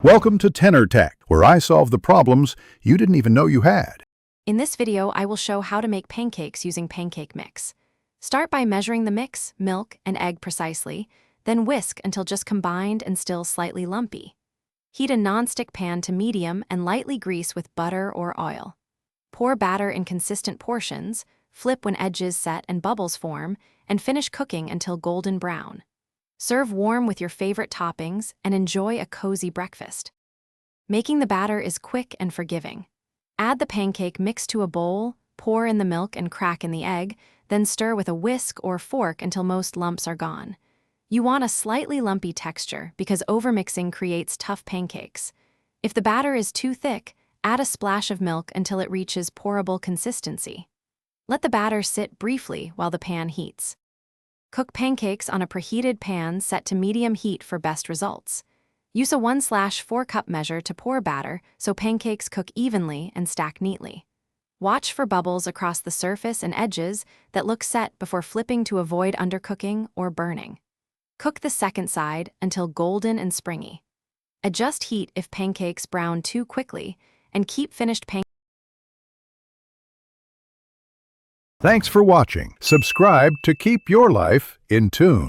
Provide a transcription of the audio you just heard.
Welcome to Tenor Tech, where I solve the problems you didn't even know you had. In this video, I will show how to make pancakes using pancake mix. Start by measuring the mix, milk, and egg precisely, then whisk until just combined and still slightly lumpy. Heat a non-stick pan to medium and lightly grease with butter or oil. Pour batter in consistent portions, flip when edges set and bubbles form, and finish cooking until golden brown. Serve warm with your favorite toppings and enjoy a cozy breakfast. Making the batter is quick and forgiving. Add the pancake mix to a bowl, pour in the milk and crack in the egg, then stir with a whisk or fork until most lumps are gone. You want a slightly lumpy texture because overmixing creates tough pancakes. If the batter is too thick, add a splash of milk until it reaches pourable consistency. Let the batter sit briefly while the pan heats. Cook pancakes on a preheated pan set to medium heat for best results. Use a 1/4 cup measure to pour batter so pancakes cook evenly and stack neatly. Watch for bubbles across the surface and edges that look set before flipping to avoid undercooking or burning. Cook the second side until golden and springy. Adjust heat if pancakes brown too quickly, and keep finished pancakes. Thanks for watching. Subscribe to keep your life in tune.